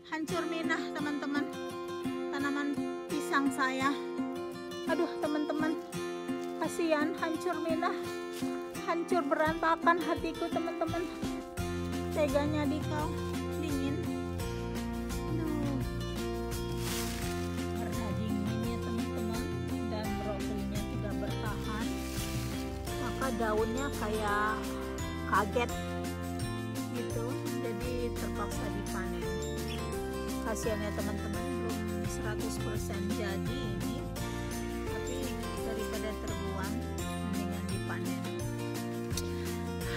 hancur minah teman-teman, tanaman pisang saya. Aduh teman-teman, kasihan, hancur minah, hancur berantakan hatiku teman-teman. Teganya dikau, dingin. Aduh, karena dingin ya teman-teman, dan brokolinya tidak bertahan, maka daunnya kayak kaget gitu, jadi terpaksa dipanen. Kasihan ya teman-teman, belum 100% jadi ini, tapi daripada terbuang mendingan dipanen.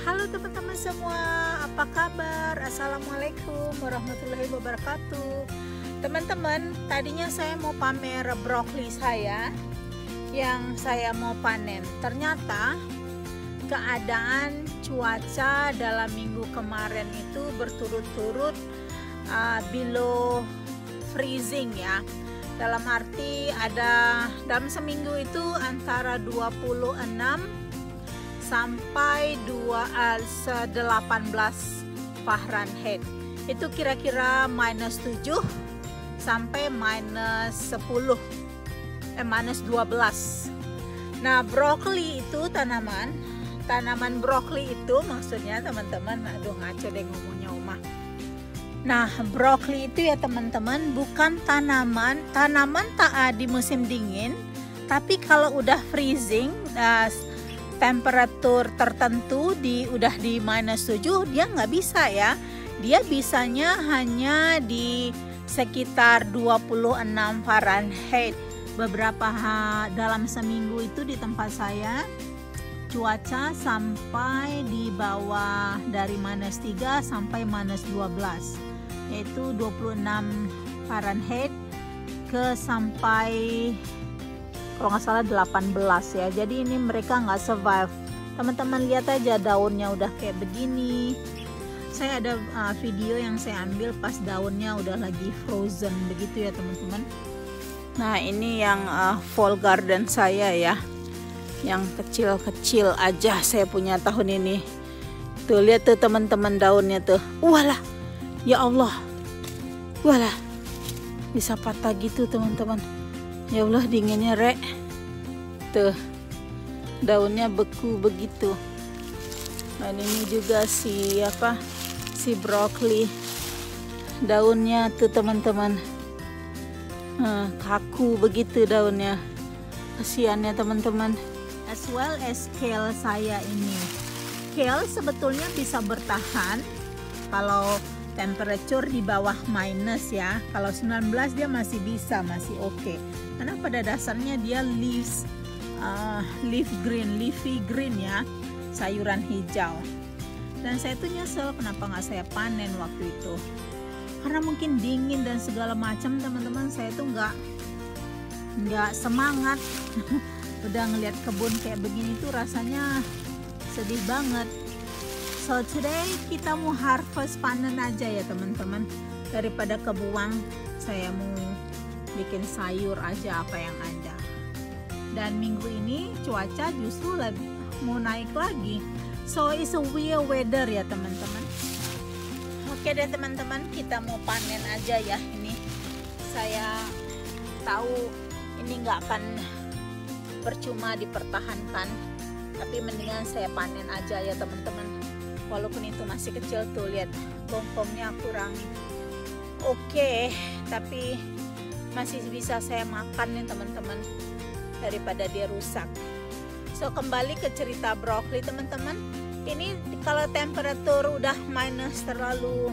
Halo teman-teman semua, apa kabar? Assalamualaikum warahmatullahi wabarakatuh. Teman-teman, tadinya saya mau pamer brokoli saya yang saya mau panen. Ternyata keadaan cuaca dalam minggu kemarin itu berturut-turut below freezing ya. Dalam arti ada dalam seminggu itu antara 26 sampai 18 Fahrenheit. Itu kira-kira -7 sampai -10 -12. Nah, brokoli itu tanaman brokoli itu maksudnya teman-teman, aduh ngaco deh ngomongnya Uma. Nah, brokoli itu ya teman-teman bukan tanaman tak di musim dingin, tapi kalau udah freezing, temperatur tertentu udah di -7, dia nggak bisa ya. Dia bisanya hanya di sekitar 26 Fahrenheit. Beberapa dalam seminggu itu di tempat saya cuaca sampai di bawah dari -3 sampai -12, yaitu 26 Fahrenheit ke sampai kalau nggak salah 18 ya. Jadi ini mereka nggak survive. Teman-teman lihat aja daunnya udah kayak begini. Saya ada video yang saya ambil pas daunnya udah lagi frozen begitu ya teman-teman. Nah, ini yang fall garden saya ya, yang kecil-kecil aja saya punya tahun ini. Tuh lihat tuh teman-teman daunnya tuh. Walah, ya Allah, walah, bisa patah gitu teman-teman. Ya Allah, dinginnya rek. Tuh daunnya beku begitu. Dan ini juga si brokoli, daunnya tuh teman-teman, kaku begitu daunnya. Kasihan ya teman-teman. As well as kale saya ini. Kale sebetulnya bisa bertahan kalau temperature di bawah minus ya. Kalau 19 dia masih bisa, masih oke. Karena pada dasarnya dia leafy green ya, sayuran hijau. Dan saya tuh nyesel kenapa nggak saya panen waktu itu. Karena mungkin dingin dan segala macam teman-teman, saya tuh nggak semangat. Udah ngeliat kebun kayak begini tuh rasanya sedih banget. So today kita mau harvest, panen aja ya teman-teman. Daripada kebuang, saya mau bikin sayur aja apa yang ada. Dan minggu ini cuaca justru lagi mau naik lagi. So it's a weird weather ya teman-teman. Oke deh teman-teman, kita mau panen aja ya ini. Saya tahu ini nggak akan percuma dipertahankan, tapi mendingan saya panen aja ya teman-teman. Walaupun itu masih kecil tuh, lihat bongkongnya kurang oke, tapi masih bisa saya makan nih teman-teman daripada dia rusak. So kembali ke cerita brokoli teman-teman. Ini kalau temperatur udah minus terlalu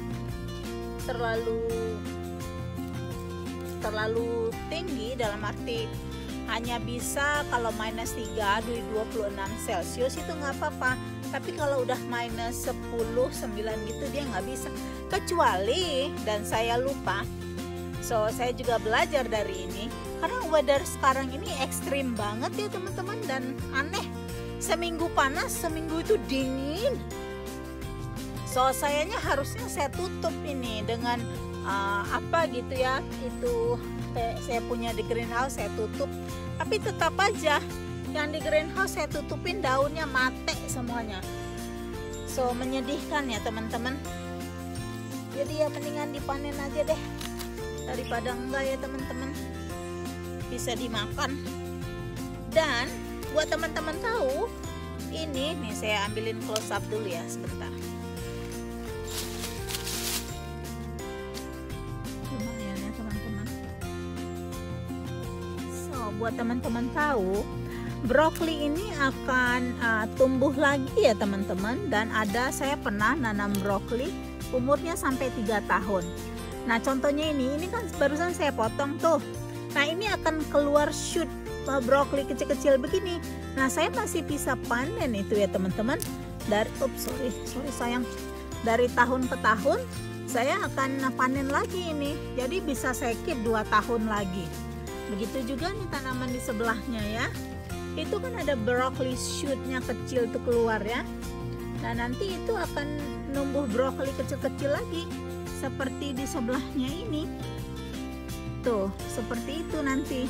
tinggi, dalam arti hanya bisa kalau -3 di 26 Celcius itu nggak apa-apa. Tapi kalau udah -10, 9 gitu dia nggak bisa. Kecuali, dan saya lupa, so saya juga belajar dari ini. Karena weather sekarang ini ekstrim banget ya teman-teman, dan aneh. Seminggu panas, seminggu itu dingin. So sayanya harusnya saya tutup ini dengan apa gitu ya. Itu saya punya di greenhouse saya tutup. Tapi tetap aja yang di greenhouse saya tutupin daunnya mate semuanya. So menyedihkan ya teman-teman. Jadi ya mendingan dipanen aja deh. daripada enggak ya teman-teman, bisa dimakan. Dan buat teman-teman tahu, ini nih saya ambilin close up dulu ya sebentar. Lumayan ya teman-teman. So buat teman-teman tahu, brokoli ini akan tumbuh lagi ya teman-teman. Dan saya pernah nanam brokoli umurnya sampai 3 tahun. Nah contohnya ini kan barusan saya potong tuh. Nah ini akan keluar shoot brokoli kecil-kecil begini. Nah saya masih bisa panen itu ya teman-teman. Sorry sayang. Dari tahun ke tahun saya akan panen lagi ini. Jadi bisa saya keep 2 tahun lagi. Begitu juga nih tanaman di sebelahnya ya. Itu kan ada brokoli shootnya kecil tuh keluar ya. Nah nanti itu akan numbuh brokoli kecil-kecil lagi. Seperti di sebelahnya ini. Tuh seperti itu nanti.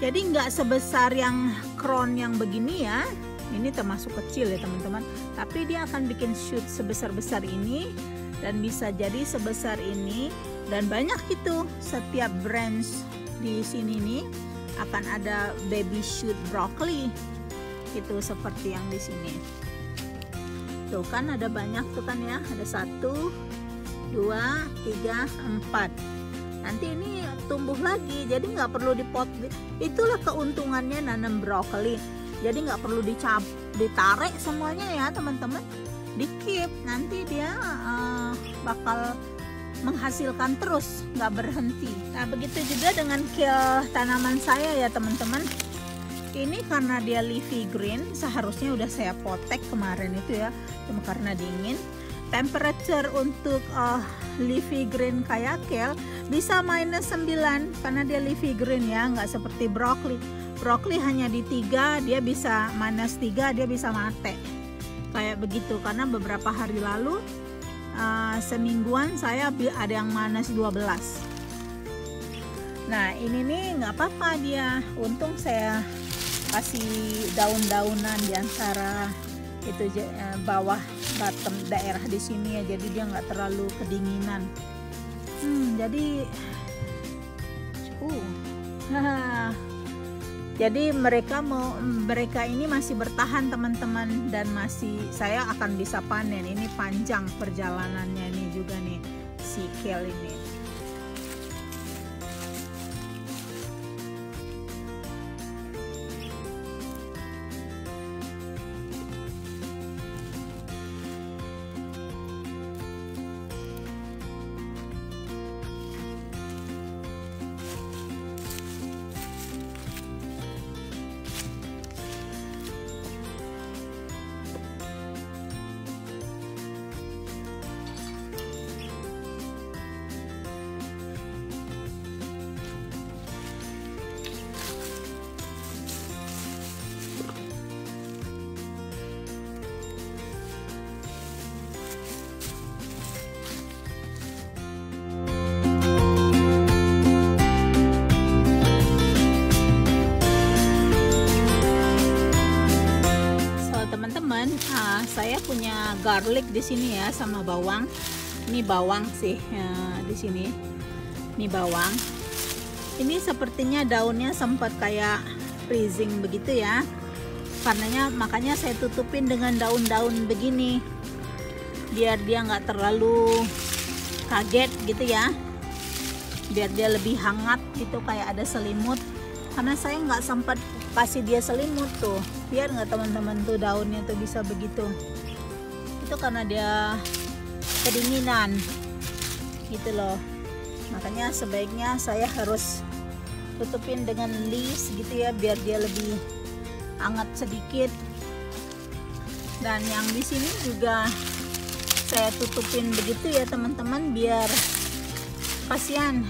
Jadi nggak sebesar yang crown yang begini ya. Ini termasuk kecil ya teman-teman. Tapi dia akan bikin shoot sebesar-besar ini. Dan bisa jadi sebesar ini. Dan banyak itu. Setiap branch di sini nih akan ada baby shoot broccoli. Itu seperti yang di sini. Tuh kan ada banyak tuh kan ya. Ada 1, 2, 3, 4. Nanti ini tumbuh lagi, jadi nggak perlu dipot. Itulah keuntungannya nanam brokoli. Jadi nggak perlu ditarik semuanya ya teman-teman. Di keep, nanti dia bakal menghasilkan terus, nggak berhenti. Nah begitu juga dengan kale tanaman saya ya teman-teman. Ini karena dia leafy green, seharusnya udah saya potek kemarin itu ya, cuma karena dingin. Temperature untuk leafy green kayak kale bisa -9 karena dia leafy green ya, nggak seperti brokoli. Brokoli hanya di 3, dia bisa -3, dia bisa mate kayak begitu. Karena beberapa hari lalu semingguan saya ada yang -12. Nah ini nih nggak apa-apa dia, untung saya kasih daun-daunan di antara itu bawah bottom daerah di sini ya, jadi dia nggak terlalu kedinginan. Jadi jadi mereka ini masih bertahan teman-teman, dan saya akan bisa panen. Ini panjang perjalanannya ini juga nih si kale ini. Saya punya garlic di sini ya, sama bawang. Ini bawang sih di sini. Ini bawang. Ini sepertinya daunnya sempat kayak freezing begitu ya. Makanya saya tutupin dengan daun-daun begini, biar dia nggak terlalu kaget gitu ya. Biar dia lebih hangat gitu, kayak ada selimut. Karena saya nggak sempat kasih dia selimut tuh, biar nggak teman-teman tuh daunnya tuh bisa begitu. Itu karena dia kedinginan gitu loh. Makanya sebaiknya saya harus tutupin dengan leaves gitu ya, biar dia lebih hangat sedikit. Dan yang di sini juga saya tutupin begitu ya teman-teman, biar kasihan.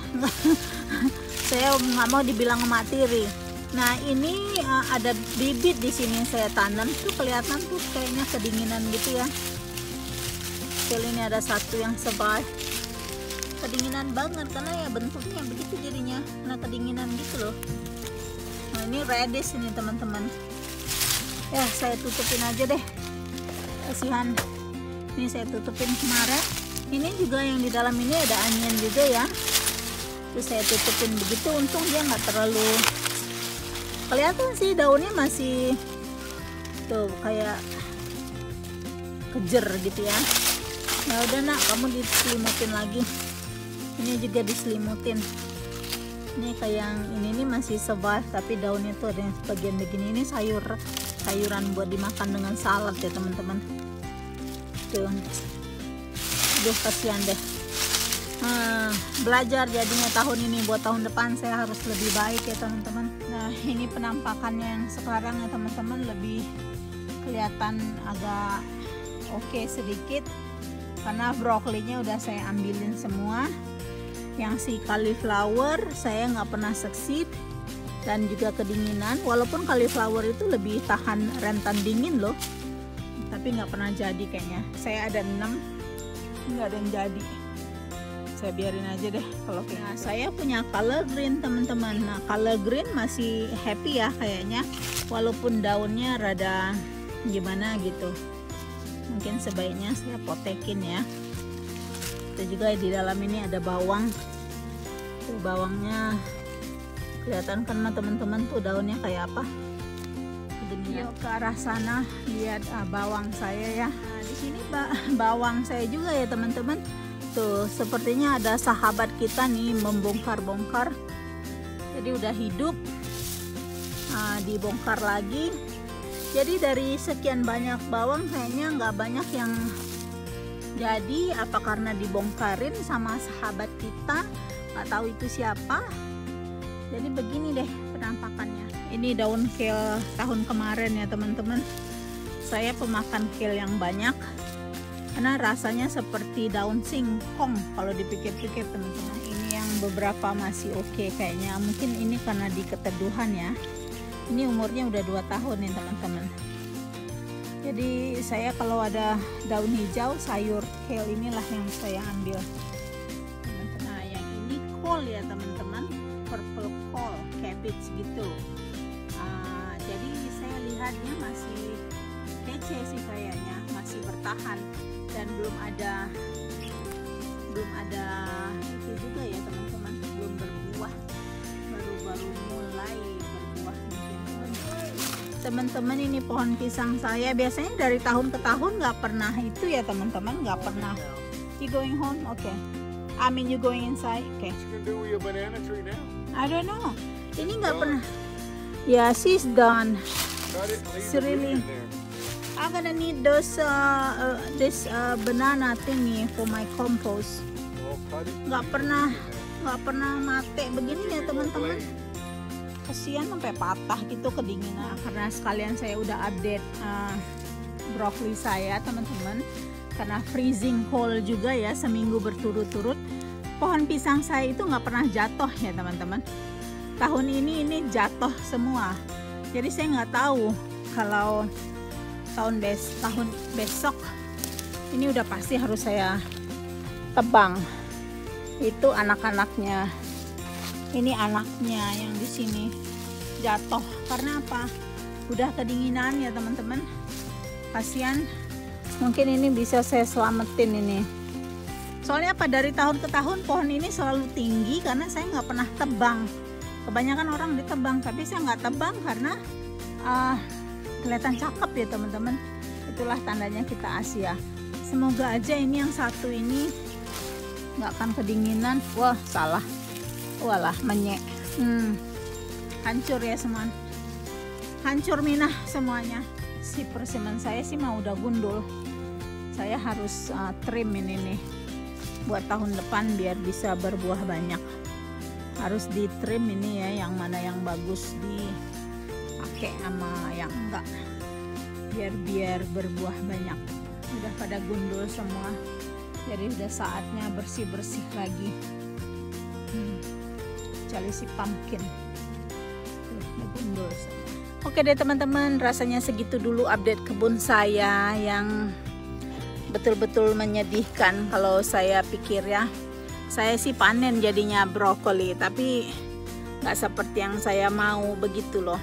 Saya nggak mau dibilang emak tiri. Nah ini ada bibit di sini yang saya tanam tuh, kelihatan tuh kayaknya kedinginan gitu ya. Kali ini ada satu yang survive. Kedinginan banget karena ya bentuknya begitu jadinya. Nah kedinginan gitu loh. Nah ini radish ini teman-teman. Ya saya tutupin aja deh. Kasihan. Ini saya tutupin kemarin. Ini juga yang di dalam ini ada onion juga ya. Terus saya tutupin begitu, untung dia nggak terlalu kelihatan sih, daunnya masih tuh kayak kejer gitu ya. Ya udah nak, kamu diselimutin lagi. Ini juga diselimutin. Ini kayak yang ini nih masih survive, tapi daunnya tuh ada yang sebagian begini. Ini sayuran buat dimakan dengan salad ya teman-teman. Tuh, aduh kasihan deh. Belajar jadinya tahun ini, buat tahun depan saya harus lebih baik ya teman-teman. Nah ini penampakannya yang sekarang ya teman-teman, lebih kelihatan agak oke sedikit karena brokolinya udah saya ambilin semua. Yang si cauliflower saya nggak pernah succeed dan juga kedinginan, walaupun cauliflower itu lebih tahan rentan dingin loh, tapi nggak pernah jadi kayaknya. Saya ada 6 nggak ada yang jadi, saya biarin aja deh kalau kayak. Nah, saya punya color green teman-teman. Nah color green masih happy ya kayaknya, walaupun daunnya rada gimana gitu. Mungkin sebaiknya saya potekin ya. Itu juga di dalam ini ada bawang. Tuh bawangnya kelihatan kan teman-teman, tuh daunnya kayak apa. Yuk ke arah sana lihat bawang saya ya. Nah, di sini bawang saya juga ya teman-teman. Tuh sepertinya ada sahabat kita nih membongkar-bongkar. Jadi udah hidup, dibongkar lagi. Jadi dari sekian banyak bawang kayaknya nggak banyak yang jadi. Apa karena dibongkarin sama sahabat kita, nggak tahu itu siapa. Jadi begini deh penampakannya. Ini daun kale tahun kemarin ya teman-teman. Saya pemakan kale yang banyak karena rasanya seperti daun singkong kalau dipikir-pikir teman-teman. Ini yang beberapa masih oke kayaknya. Mungkin ini karena di keteduhan ya. Ini umurnya udah 2 tahun nih teman-teman. Jadi saya kalau ada daun hijau, sayur kale inilah yang saya ambil. Nah yang ini kol ya teman-teman, purple kol, cabbage gitu. Jadi saya lihatnya masih kece sih kayaknya, masih bertahan dan belum ada itu juga ya teman-teman, belum berbuah, baru mulai berbuah mungkin. Teman-teman ini pohon pisang saya biasanya dari tahun ke tahun nggak pernah itu ya teman-teman, nggak pernah. You going home? Okay. I mean you going inside? Okay. What you gonna do with your banana tree now? I don't know. Ini nggak pernah. Yeah, she's done. Cut it, leave It's the really. root in there. I'm gonna need this banana thingy for my compost. Well, cut it, Nggak leave the pernah, root in there. nggak pernah mati begini ya Give me more teman-teman. blade. Kasihan sampai patah gitu kedinginan. Karena sekalian saya udah update brokoli saya teman-teman, karena freezing cold juga ya, seminggu berturut-turut. Pohon pisang saya itu nggak pernah jatuh ya teman-teman. Tahun ini jatuh semua. Jadi saya nggak tahu kalau tahun besok ini udah pasti harus saya tebang. Itu anak-anaknya. Ini anaknya yang di sini jatuh. Karena apa? Udah kedinginan ya teman-teman. Kasihan. Mungkin ini bisa saya selamatin ini. Soalnya apa? Dari tahun ke tahun pohon ini selalu tinggi karena saya nggak pernah tebang. Kebanyakan orang ditebang, tapi saya nggak tebang karena kelihatan cakep ya teman-teman. Itulah tandanya kita Asia. Semoga aja ini yang satu ini nggak akan kedinginan. Wah salah. Walah menyek. Hancur ya semua. Hancur minah semuanya. Si persimmon saya sih mau udah gundul. Saya harus trim ini nih buat tahun depan biar bisa berbuah banyak. Harus di trim ini ya, yang mana yang bagus dipakai sama yang enggak, biar berbuah banyak. Udah pada gundul semua, jadi udah saatnya bersih lagi. Cari si pumpkin udah gundul semua. Oke deh teman-teman, rasanya segitu dulu update kebun saya yang betul-betul menyedihkan kalau saya pikir ya. Saya sih panen jadinya brokoli, tapi nggak seperti yang saya mau begitu loh.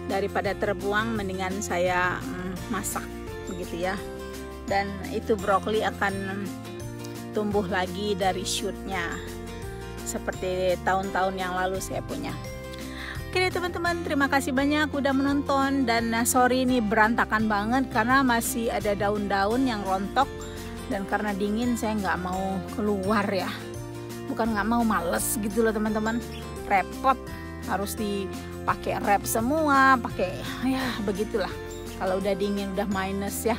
Daripada terbuang, mendingan saya masak begitu ya. Dan itu brokoli akan tumbuh lagi dari shootnya. seperti tahun-tahun yang lalu saya punya. Oke deh teman-teman, terima kasih banyak udah menonton. Dan sorry ini berantakan banget karena masih ada daun-daun yang rontok. Dan karena dingin saya nggak mau keluar ya. Bukan nggak mau, males gitu loh teman-teman. Repot, harus dipakai wrap semua, pakai ya begitulah. Kalau udah dingin, udah minus ya.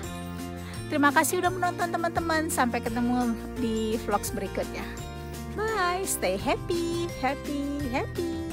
Terima kasih udah menonton teman-teman. Sampai ketemu di vlogs berikutnya. Bye, stay happy, happy, happy.